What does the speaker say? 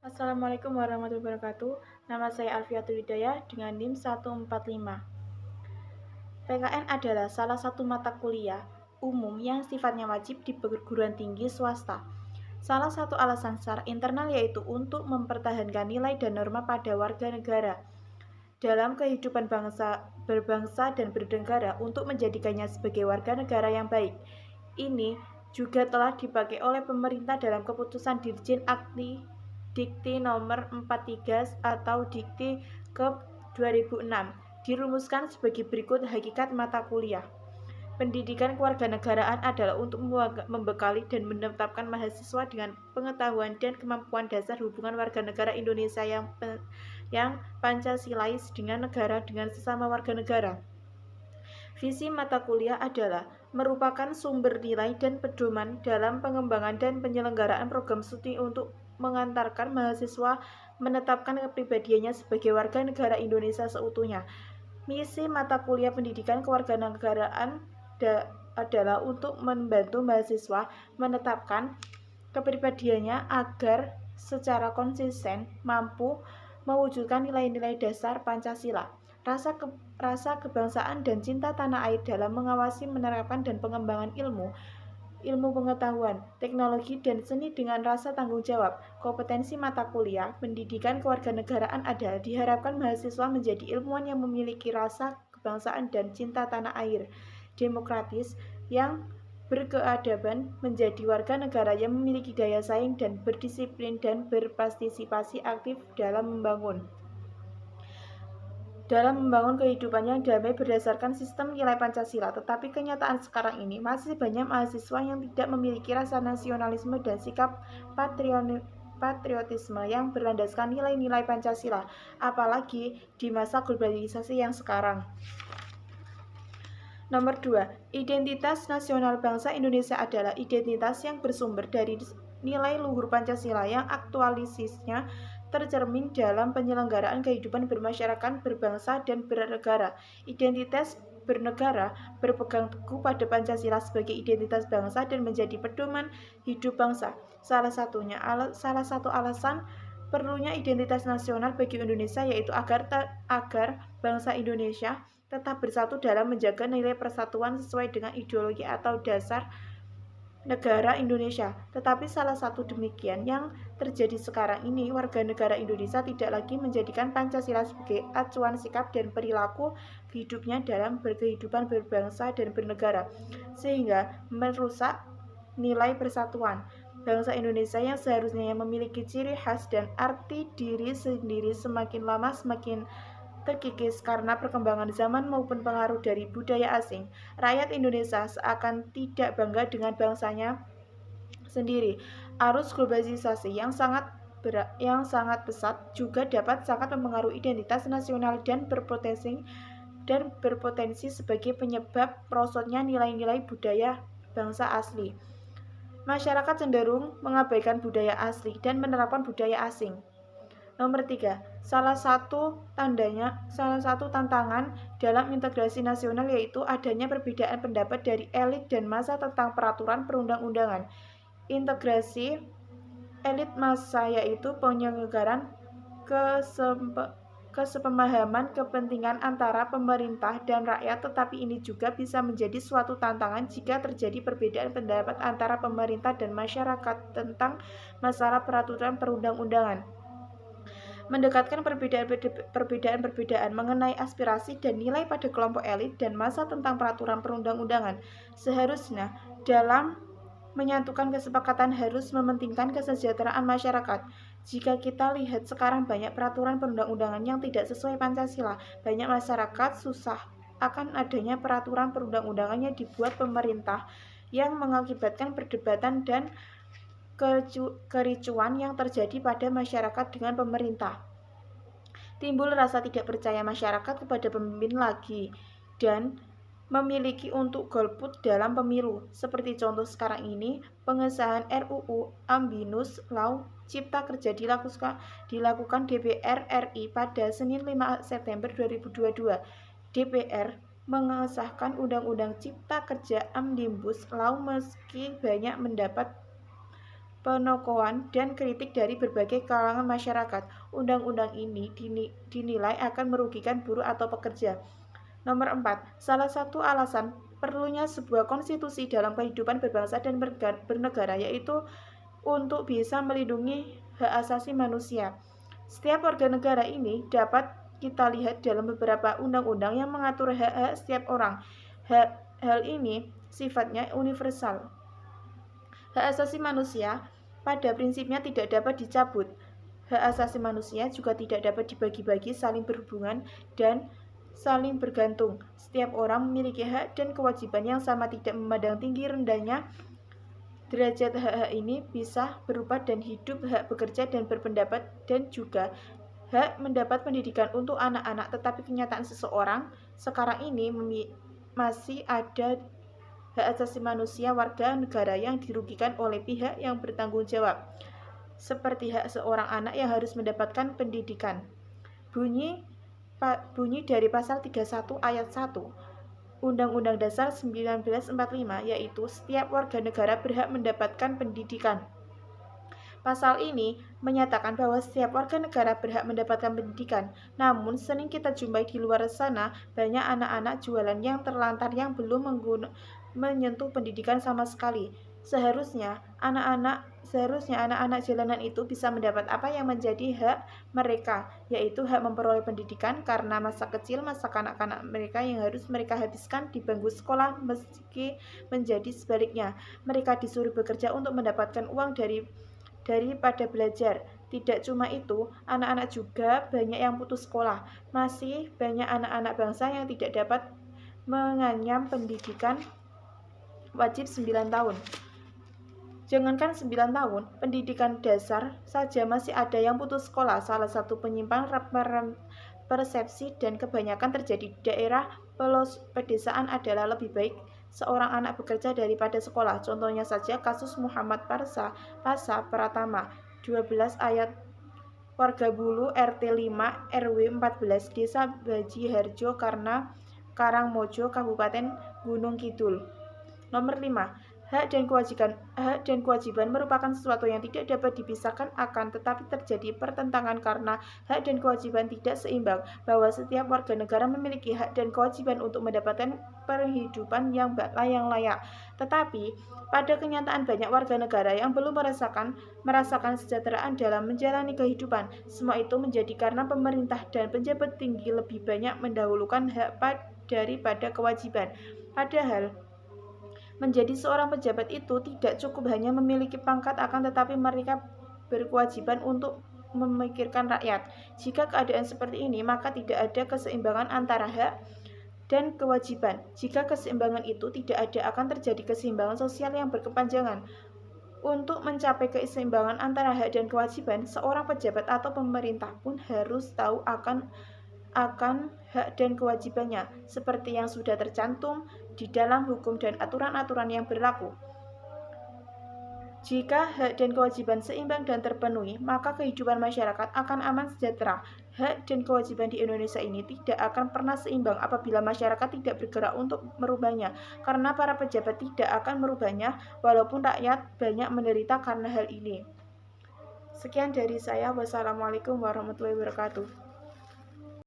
Assalamualaikum warahmatullahi wabarakatuh. Nama saya Alfiatul Hidayah dengan NIM 145. PKN adalah salah satu mata kuliah umum yang sifatnya wajib di perguruan tinggi swasta. Salah satu alasan secara internal yaitu untuk mempertahankan nilai dan norma pada warga negara dalam kehidupan berbangsa dan bernegara untuk menjadikannya sebagai warga negara yang baik. Ini juga telah dipakai oleh pemerintah dalam keputusan Dirjen Dikti nomor 43 atau Dikti ke 2006 dirumuskan sebagai berikut hakikat mata kuliah. Pendidikan kewarganegaraan adalah untuk membekali dan menetapkan mahasiswa dengan pengetahuan dan kemampuan dasar hubungan warga negara Indonesia yang Pancasilais dengan negara dengan sesama warga negara. Visi mata kuliah adalah merupakan sumber nilai dan pedoman dalam pengembangan dan penyelenggaraan program studi untuk mengantarkan mahasiswa menetapkan kepribadiannya sebagai warga negara Indonesia seutuhnya. Misi mata kuliah pendidikan kewarganegaraan adalah untuk membantu mahasiswa menetapkan kepribadiannya agar secara konsisten mampu mewujudkan nilai-nilai dasar Pancasila, rasa kebangsaan dan cinta tanah air dalam mengawasi, menerapkan dan pengembangan ilmu pengetahuan, teknologi, dan seni dengan rasa tanggung jawab. Kompetensi mata kuliah pendidikan kewarganegaraan adalah diharapkan mahasiswa menjadi ilmuwan yang memiliki rasa kebangsaan dan cinta tanah air, demokratis, yang berkeadaban, menjadi warga negara yang memiliki daya saing dan berdisiplin dan berpartisipasi aktif dalam membangun kehidupan yang damai berdasarkan sistem nilai Pancasila. Tetapi kenyataan sekarang ini masih banyak mahasiswa yang tidak memiliki rasa nasionalisme dan sikap patriotisme yang berlandaskan nilai-nilai Pancasila, apalagi di masa globalisasi yang sekarang. Nomor 2. Identitas nasional bangsa Indonesia adalah identitas yang bersumber dari nilai luhur Pancasila yang aktualisasinya tercermin dalam penyelenggaraan kehidupan bermasyarakat, berbangsa, dan bernegara. Identitas bernegara berpegang teguh pada Pancasila sebagai identitas bangsa dan menjadi pedoman hidup bangsa. Salah satu alasan perlunya identitas nasional bagi Indonesia yaitu agar bangsa Indonesia tetap bersatu dalam menjaga nilai persatuan sesuai dengan ideologi atau dasar negara Indonesia. Tetapi salah satu demikian yang terjadi sekarang ini, warga negara Indonesia tidak lagi menjadikan Pancasila sebagai acuan sikap dan perilaku hidupnya dalam berkehidupan berbangsa dan bernegara, sehingga merusak nilai persatuan bangsa Indonesia yang seharusnya memiliki ciri khas dan arti diri sendiri semakin lama semakin terkikis karena perkembangan zaman maupun pengaruh dari budaya asing. Rakyat Indonesia seakan tidak bangga dengan bangsanya sendiri. Arus globalisasi yang sangat pesat juga dapat sangat mempengaruhi identitas nasional dan berpotensi sebagai penyebab merosotnya nilai-nilai budaya bangsa asli. Masyarakat cenderung mengabaikan budaya asli dan menerapkan budaya asing. Nomor 3. Salah satu tantangan dalam integrasi nasional yaitu adanya perbedaan pendapat dari elit dan massa tentang peraturan perundang-undangan. Integrasi elit massa yaitu penyegaran kesepemahaman kepentingan antara pemerintah dan rakyat, tetapi ini juga bisa menjadi suatu tantangan jika terjadi perbedaan pendapat antara pemerintah dan masyarakat tentang masalah peraturan perundang-undangan. Mendekatkan perbedaan mengenai aspirasi dan nilai pada kelompok elit dan massa tentang peraturan perundang-undangan. Seharusnya dalam menyatukan kesepakatan harus mementingkan kesejahteraan masyarakat. Jika kita lihat sekarang banyak peraturan perundang-undangan yang tidak sesuai Pancasila, banyak masyarakat susah akan adanya peraturan perundang-undangan yang dibuat pemerintah yang mengakibatkan perdebatan dan kericuan yang terjadi pada masyarakat dengan pemerintah. Timbul rasa tidak percaya masyarakat kepada pemimpin lagi dan memiliki untuk golput dalam pemilu. Seperti contoh sekarang ini, pengesahan RUU Omnibus Law Cipta Kerja dilakukan DPR RI pada Senin 5 September 2022. DPR mengesahkan Undang-Undang Cipta Kerja Omnibus Law meski banyak mendapat penokohan, dan kritik dari berbagai kalangan masyarakat. Undang-undang ini dinilai akan merugikan buruh atau pekerja. Nomor 4. Salah satu alasan perlunya sebuah konstitusi dalam kehidupan berbangsa dan bernegara yaitu untuk bisa melindungi hak asasi manusia. Setiap warga negara ini dapat kita lihat dalam beberapa undang-undang yang mengatur hak-hak setiap orang. Hal ini sifatnya universal. Hak asasi manusia pada prinsipnya tidak dapat dicabut. Hak asasi manusia juga tidak dapat dibagi-bagi, saling berhubungan dan saling bergantung. Setiap orang memiliki hak dan kewajiban yang sama, tidak memandang tinggi rendahnya. Derajat hak-hak ini bisa berupa dan hidup, hak bekerja dan berpendapat, dan juga hak mendapat pendidikan untuk anak-anak. Tetapi kenyataan seseorang sekarang ini masih ada hak asasi manusia warga negara yang dirugikan oleh pihak yang bertanggung jawab, seperti hak seorang anak yang harus mendapatkan pendidikan. Bunyi dari pasal 31 ayat 1 Undang-Undang Dasar 1945 yaitu setiap warga negara berhak mendapatkan pendidikan. Pasal ini menyatakan bahwa setiap warga negara berhak mendapatkan pendidikan. Namun sering kita jumpai di luar sana banyak anak-anak jualan yang terlantar yang belum menyentuh pendidikan sama sekali. Seharusnya anak-anak jalanan itu bisa mendapat apa yang menjadi hak mereka, yaitu hak memperoleh pendidikan, karena masa kecil, masa kanak-kanak mereka yang harus mereka habiskan di bangku sekolah, meski menjadi sebaliknya. Mereka disuruh bekerja untuk mendapatkan uang daripada belajar. Tidak cuma itu, anak-anak juga banyak yang putus sekolah. Masih banyak anak-anak bangsa yang tidak dapat menganyam pendidikan wajib 9 tahun. Jangankan 9 tahun, pendidikan dasar saja masih ada yang putus sekolah. Salah satu penyimpangan persepsi dan kebanyakan terjadi di daerah pedesaan adalah lebih baik seorang anak bekerja daripada sekolah. Contohnya saja kasus Muhammad Pasa Pratama, 12 ayat warga Bulu RT 5 RW 14 Desa Baji Harjo Karangmojo Kabupaten Gunung Kidul. Nomor 5. Hak dan kewajiban merupakan sesuatu yang tidak dapat dipisahkan, akan tetapi terjadi pertentangan karena hak dan kewajiban tidak seimbang, bahwa setiap warga negara memiliki hak dan kewajiban untuk mendapatkan penghidupan yang layak. Tetapi pada kenyataan banyak warga negara yang belum merasakan kesejahteraan dalam menjalani kehidupan. Semua itu menjadi karena pemerintah dan pejabat tinggi lebih banyak mendahulukan hak daripada kewajiban. Padahal menjadi seorang pejabat itu tidak cukup hanya memiliki pangkat, akan tetapi mereka berkewajiban untuk memikirkan rakyat. Jika keadaan seperti ini, maka tidak ada keseimbangan antara hak dan kewajiban. Jika keseimbangan itu tidak ada, akan terjadi keseimbangan sosial yang berkepanjangan. Untuk mencapai keseimbangan antara hak dan kewajiban, seorang pejabat atau pemerintah pun harus tahu akan hak dan kewajibannya, seperti yang sudah tercantum di dalam hukum dan aturan-aturan yang berlaku. Jika hak dan kewajiban seimbang dan terpenuhi, maka kehidupan masyarakat akan aman sejahtera. Hak dan kewajiban di Indonesia ini tidak akan pernah seimbang apabila masyarakat tidak bergerak untuk merubahnya, karena para pejabat tidak akan merubahnya, walaupun rakyat banyak menderita karena hal ini. Sekian dari saya. Wassalamualaikum warahmatullahi wabarakatuh.